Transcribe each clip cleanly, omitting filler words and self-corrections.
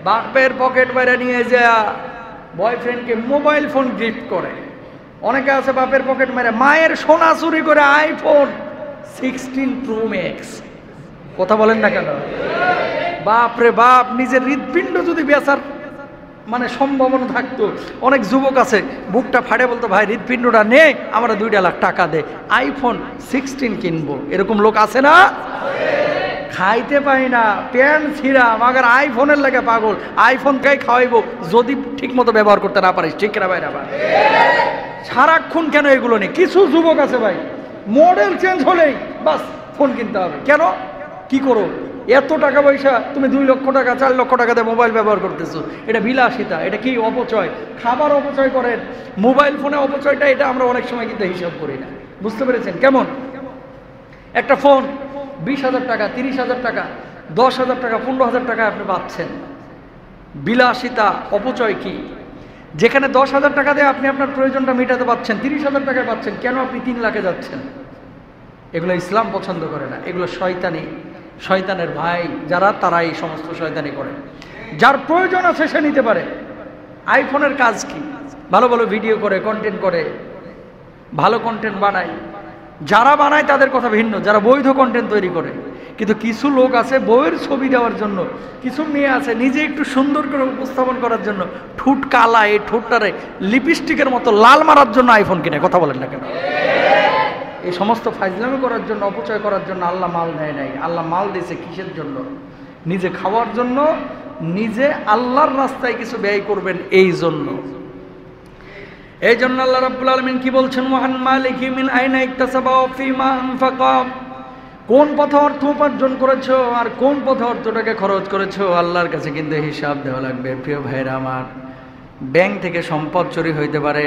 বাপের পকেট বাইরে নিয়ে যা বয়ফ্রেন্ডকে মোবাইল ফোন গিফট করে। অনেকে আছে বাপের পকেট মেরে মায়ের সোনা চুরি করে আইফোন 16 প্রো ম্যাক্স। কথা বলেন না কেন? বাপ রে বাপ, নিজের হৃৎপিণ্ড যদি বেচার মানে সম্ভাবনা থাকতো, অনেক যুবক আছে বুকটা ফাটে বলতো ভাই হৃৎপিণ্ডটা নে, আমরা 2 লাখ টাকা দে, আইফোন 16 কিনবো। এরকম লোক আছে না? খাইতে পাই না, প্যান্ট ছিঁড়া, মাগার আইফোনের লাগে পাগল। আইফোন কে খাওয়াইবো যদি ঠিক মতো ব্যবহার করতে না পারিস? ঠিক না ভাই? না ভাই, সারাক্ষণ কেন এগুলো নেই? কিছু যুবক আছে ভাই মডেল চেঞ্জ হলেই বাস ফোন কিনতে হবে। কেন? কি করো? এত টাকা পয়সা, তুমি 2 লক্ষ টাকা 4 লক্ষ টাকা দিয়ে মোবাইল ব্যবহার করতেছো, এটা বিলাসিতা, এটা কি অপচয়? খাবার অপচয় করেন, মোবাইল ফোনে অপচয়টা, এটা আমরা অনেক সময় কিন্তু হিসাব করি না। বুঝতে পেরেছেন? কেমন একটা ফোন 20,000 টাকা, 30,000 টাকা, 10,000 টাকা, 15,000 টাকা আপনি পাচ্ছেন। বিলাসিতা, অপচয় কি? যেখানে 10,000 টাকা দিয়ে আপনি আপনার প্রয়োজনটা মেটাতে পারছেন, 30,000 টাকায় পাচ্ছেন, কেন আপনি 3 লাখে যাচ্ছেন? এগুলো ইসলাম পছন্দ করে না, এগুলো শয়তানি, শয়তানের ভাই যারা, তারা এই সমস্ত শয়তানি করে। যার প্রয়োজন আছে সে নিতে পারে। আইফোনের কাজ কি? ভালো ভালো ভিডিও করে, কন্টেন্ট করে, ভালো কন্টেন্ট বানায়। যারা বানায় তাদের কথা ভিন্ন, যারা বৈধ কন্টেন্ট তৈরি করে। কিন্তু কিছু লোক আছে বইয়ের ছবি দেওয়ার জন্য, কিছু মেয়ে আছে নিজে একটু সুন্দর করে উপস্থাপন করার জন্য ঠোঁট কালা, এই ঠোঁটটারে লিপস্টিকের মতো লাল মারার জন্য আইফোন কিনে। কথা বলেন না কেন? এই সমস্ত ফাইজলামি করার জন্য, অপচয় করার জন্য আল্লাহ মাল দেয় নাই। আল্লাহ মাল দিয়েছে কিসের জন্য? নিজে খাওয়ার জন্য, নিজে আল্লাহর রাস্তায় কিছু ব্যয় করবেন এই জন্য। এই জন্য আল্লাহ রাব্বুল আলামিন কি বলছেন? ওয়াহান মালিকি মিন আইনা ইকতাসাবা ওয়া ফিমা আনফাকা। কোন পথে অর্থ উপার্জন করেছো আর কোন পথে অর্থটাকে খরচ করেছো, আল্লাহর কাছে কিন্তু হিসাব দেওয়া লাগবে। প্রিয় ভাইরা আমার, ব্যাংক থেকে সম্পদ চুরি হইতে পারে,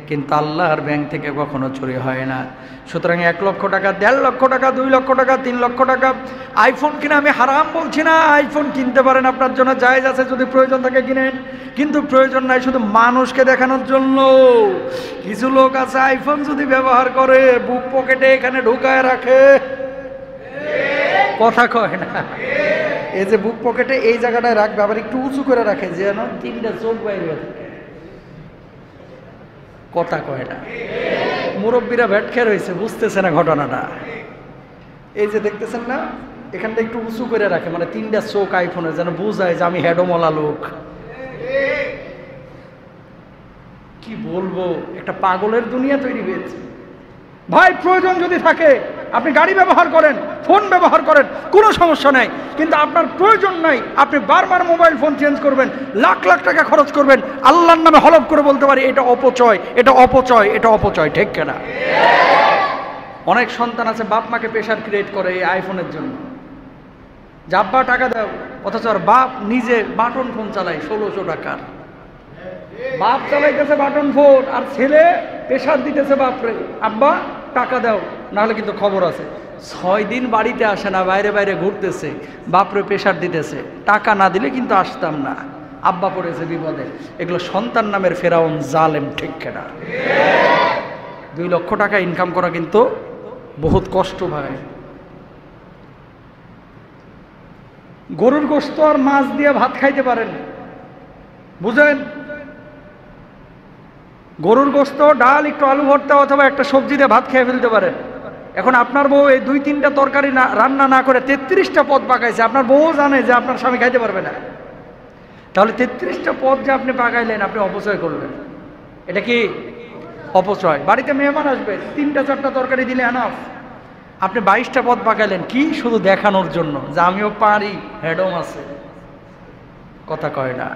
কিন্তু আল্লাহর ব্যাংক থেকে কখনো চুরি হয় না। সুতরাং 1 লক্ষ টাকা, 1.5 লক্ষ টাকা, 2 লক্ষ টাকা, 3 লক্ষ টাকা আইফোন কিনে আমি হারাম বলছি না। আইফোন কিনতে পারেন, আপনার জন্য জায়েজ আছে, যদি প্রয়োজন থাকে কিনেন, কিন্তু প্রয়োজন নাই শুধু মানুষকে দেখানোর জন্য। কিছু লোক আছে আইফোন যদি ব্যবহার করে বুক পকেটে এখানে ঢুকায় রাখে, কথা কয় না? এই যে বুক পকেটে এই জায়গাটায় রাখবে, আবার একটু উঁচু করে রাখে যেন 3টা চোখ বাইরে থাকে, কথা কয় না? মুরব্বীরা ভ্যাট খেয়ে রয়েছে, বুঝতেছে না ঘটনাটা। এই যে দেখতেছেন না, এখানটা একটু উঁচু করে রাখে, মানে 3টা চোখ আইফোনের, যেন বোঝায় যে আমি হেডমলা লোক। কি বলবো, একটা পাগলের দুনিয়া তৈরি হয়েছে ভাই। প্রয়োজন যদি থাকে আপনি গাড়ি ব্যবহার করেন, ফোন ব্যবহার করেন, কোনো সমস্যা নাই। কিন্তু আপনার প্রয়োজন নাই, আপনি বারবার মোবাইল ফোন চেঞ্জ করবেন, লাখ লাখ টাকা খরচ করবেন। আল্লাহর নামে হলফ করে বলতে পারি এটা অপচয়, এটা অপচয়, এটা অপচয়। ঠিক কিনা? অনেক সন্তান আছে বাপ মাকে প্রেশার ক্রিয়েট করে এই আইফোনের জন্য, যে আব্বা টাকা দাও, অথচ আর বাপ নিজে বাটন ফোন চালায় 1600 টাকার। বাপ চালাইতেছে বাটন ফোন আর ছেলে প্রেশার দিতেছে বাপরে, আব্বা টাকা দাও, নাহলে কিন্তু খবর আছে। 6 দিন বাড়িতে আসে না, বাইরে বাইরে ঘুরতেছে, বাপরে প্রেশার দিতেছে, টাকা না দিলে কিন্তু আসতাম না, আব্বা পড়েছে বিপদে। এগুলো সন্তান নামের ফেরাউন, জালেম। ঠিক কিনা? 2 লক্ষ টাকা ইনকাম করা কিন্তু বহুত কষ্ট ভাই। গরুর গোশত আর মাছ দিয়ে ভাত খাইতে পারেন, বুঝেন? গরুর গোশত, ডাল, একটু আলু ভর্তা অথবা একটা সবজি দিয়ে ভাত খেয়ে ফেলতে পারেন। এখন আপনার বউ এই 2-3টা তরকারি রান্না না করে 33টা পদ পাকাইছে, আপনার বউ জানে যে আপনার স্বামী খাইতে পারবে না, তাহলে 33টা পদ যে আপনি পাকাইলেন, আপনি অপচয় করলেন। এটা কি অপচয়? বাড়িতে মেহমান আসবে, 3টা-4টা তরকারি দিলে এনাফ, আপনি 22টা পদ পাকাইলেন, কি শুধু দেখানোর জন্য যে আমিও পারি, হেডম আছে। কথা কয় না?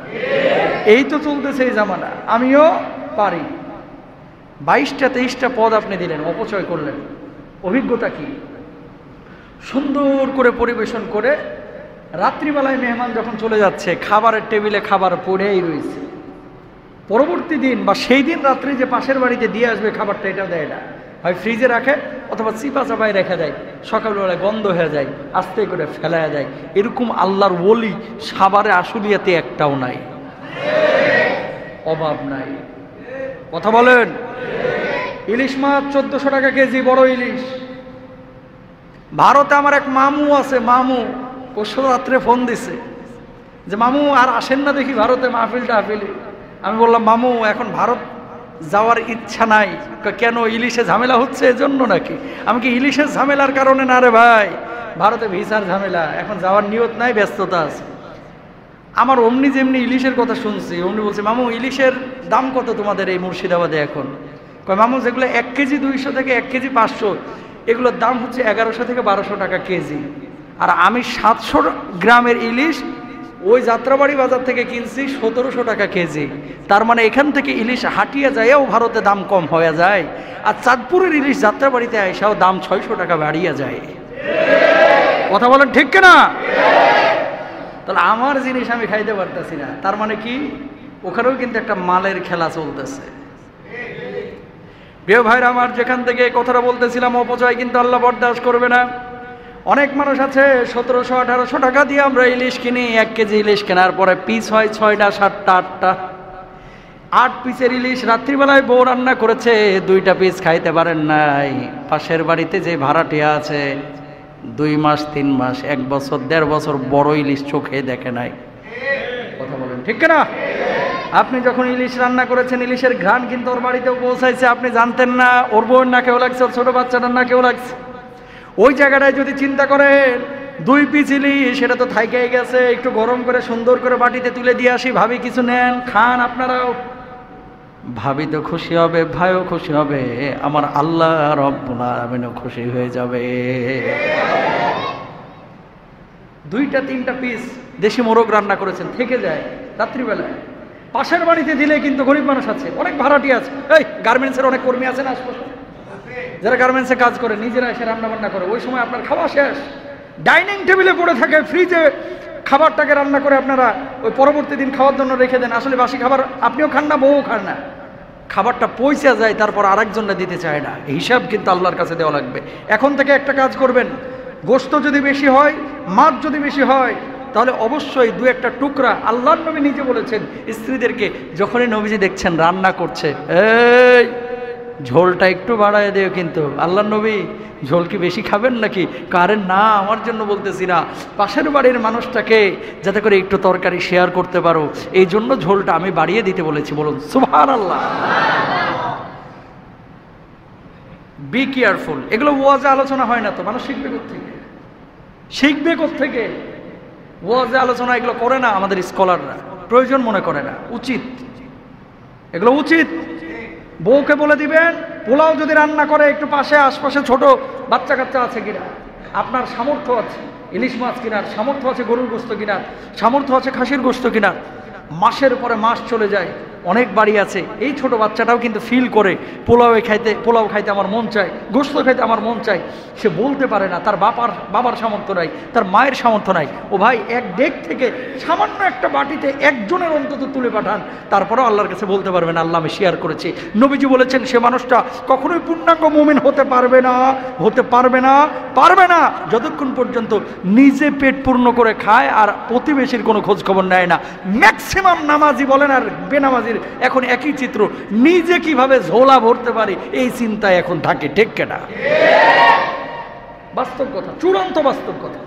এই তো চলতেছে এই জামানা, আমিও পারি। 22টা-23টা পদ আপনি দিলেন, অপচয় করলেন। অভিজ্ঞতা কি? সুন্দর করে পরিবেশন করে রাত্রিবেলায় মেহমান যখন চলে যাচ্ছে, খাবারের টেবিলে খাবার পড়েই রয়েছে, পরবর্তী দিন বা সেই দিন রাত্রি যে পাশের বাড়িতে দিয়ে আসবে খাবারটা, এটা দেয় না, হয় ফ্রিজে রাখে অথবা চিপা চাপায় রেখে দেয়, সকালবেলায় গন্ধ হয়ে যায়, আস্তে করে ফেলায়া যায়। এরকম আল্লাহর ওলি সাভারে আশুলিয়াতে একটাও নাই, অভাব নাই। কথা বলেন? ইলিশ মাছ 1400 টাকা কেজি, বড় ইলিশ। ভারতে আমার এক মামু আছে, মামু পরশু রাত্রে ফোন দিছে, যে মামু আর আসেন না দেখি ভারতে মাহফিল টাহফিলে। আমি বললাম মামু এখন ভারত যাওয়ার ইচ্ছা নাই। কেন, ইলিশে ঝামেলা হচ্ছে এজন্য নাকি? আমি কি ইলিশের ঝামেলার কারণে না রে ভাই, ভারতে ভিসার ঝামেলা, এখন যাওয়ার নিয়ত নাই, ব্যস্ততা আছে। আমার অমনি যেমনি ইলিশের কথা শুনছি অমনি বলছে মামু ইলিশের দাম কত তোমাদের এই মুর্শিদাবাদে এখন? কয় মামু যেগুলো 1 কেজি 200 থেকে 1 কেজি 500, এগুলোর দাম হচ্ছে 1100 থেকে 1200 টাকা কেজি। আর আমি 700 গ্রামের ইলিশ ওই যাত্রাবাড়ি বাজার থেকে কিনছি 1700 টাকা কেজি। তার মানে এখান থেকে ইলিশ হাটিয়া যায়ও ভারতে দাম কম হয়ে যায়, আর চাঁদপুরের ইলিশ যাত্রাবাড়িতে আইসাও দাম 600 টাকা বাড়িয়া যায়। কথা বলেন ঠিক কিনা? তাহলে আমার জিনিস আমি খাইতে পারতেছি না, তার মানে কি ওখানেও কিন্তু একটা মালের খেলা চলতেছে। প্রিয় ভাইরা আমার, যেখান থেকে কথাটা বলতেছিলাম, অপচয় কিন্তু আল্লাহ বরদাস্ত করবে না। অনেক মানুষ আছে 1700-1800 টাকা দিয়ে আমরা ইলিশ কিনি, 1 কেজি ইলিশ কেনার পরে পিস হয় 6টা 7টা 8টা। 8 পিসের ইলিশ রাত্রিবেলায় বউ রান্না করেছে, 2টা পিস খাইতে পারেন নাই। পাশের বাড়িতে যে ভাড়াটিয়া আছে 2 মাস 3 মাস 1 বছর 1.5 বছর বড় ইলিশ চোখে দেখে নাই। কথা বলেন ঠিক না? আপনি যখন ইলিশ রান্না করেছেন, ইলিশের ঘ্রাণ কিন্তু ওর বাড়িতেও পৌঁছাইছে, আপনি জানতেন না। ওর বউর না কেউ লাগছে, ওর ছোট বাচ্চাটার না কেউ লাগছে। ওই জায়গাটায় যদি চিন্তা করেন 2 পিস ইলিশ, সেটা তো থাইকাই গেছে, একটু গরম করে সুন্দর করে বাটিতে তুলে দিয়ে আসি, ভাবি কিছু নেন খান আপনারাও। ভাবি তো খুশি হবে, ভাইও খুশি হবে, আমার আল্লাহ রব্বুল আলামিনও খুশি হয়ে যাবে। 2টা 3টা পিস দেশি মোরগ রান্না করেছেন, থেকে যায় রাত্রিবেলায়। পাশের বাড়িতে দিলে কিন্তু গরিব মানুষ আছে, অনেক ভাড়াটি আছে, এই গার্মেন্টসের অনেক কর্মী আছেন আশপাশে যারা গার্মেন্টসে কাজ করে, নিজেরা এসে রান্না বান্না করে। ওই সময় আপনার খাওয়া শেষ, ডাইনিং টেবিলে পড়ে থাকে, ফ্রিজে খাবারটাকে রান্না করে আপনারা ওই পরবর্তী দিন খাওয়ার জন্য রেখে দেন। আসলে বাসি খাবার আপনিও খান না, বউও খান না, খাবারটা পয়সা যায়, তারপর আরেকজনটা দিতে চায় না। এই হিসাব কিন্তু আল্লাহর কাছে দেওয়া লাগবে। এখন থেকে একটা কাজ করবেন, গোশত যদি বেশি হয়, মাছ যদি বেশি হয়, তাহলে অবশ্যই 2-1টা টুকরা, আল্লাহর নবী নিজে বলেছেন স্ত্রীদেরকে, যখনই নবীজি দেখছেন রান্না করছে, এই ঝোলটা একটু বাড়ায় দেও। কিন্তু আল্লাহর নবী ঝোল কি বেশি খাবেন নাকি? কারেন না, আমার জন্য বলতেছি না, পাশের বাড়ির মানুষটাকে যাতে করে একটু তরকারি শেয়ার করতে পারো, এই জন্য ঝোলটা আমি বাড়িয়ে দিতে বলেছি। বলুন সুবহানাল্লাহ। Be careful. এগুলো ওয়াজে আলোচনা হয় না তো, মানুষ শিখবে কোত্থেকে? শিখবে কোত্থেকে? ওয়াজে আলোচনা এগুলো করে না আমাদের স্কলাররা, প্রয়োজন মনে করে না, উচিত, এগুলো উচিত। বউকে বলে দিবেন পোলাও যদি রান্না করে, একটু পাশে আশপাশে ছোট বাচ্চা কাচ্চা আছে কিনা, আপনার সামর্থ্য আছে ইলিশ মাছ কেনার, সামর্থ্য আছে গরুর গোশত কেনার, সামর্থ্য আছে খাসির গোশত কেনার, মাসের পরে মাস চলে যায়, অনেক বাড়ি আছে, এই ছোট বাচ্চাটাও কিন্তু ফিল করে পোলাও খাইতে আমার মন চায়, গোশত খাইতে আমার মন চায়। সে বলতে পারে না, তার বাবার সামর্থ্য নাই, তার মায়ের সামর্থ্য নাই। ও ভাই, এক ডেক থেকে সামান্য একটা বাটিতে একজনের অন্তত তুলে পাঠান, তারপরেও আল্লাহর কাছে বলতে পারবেন আল্লাহ আমি শেয়ার করেছি। নবীজি বলেছেন সে মানুষটা কখনোই পূর্ণাঙ্গ মুমিন হতে পারবে না যতক্ষণ পর্যন্ত নিজে পেট পূর্ণ করে খায় আর প্রতিবেশীর কোনো খোঁজ খবর নেয় না। ম্যাক্সিমাম নামাজি বলেন আর বেনামাজির এখন একই চিত্র, নিজে কিভাবে ঝোলা ভরতে পারি এই চিন্তায় এখন থাকে, ঠিক কিনা? বাস্তব কথা, চূড়ান্ত বাস্তব কথা।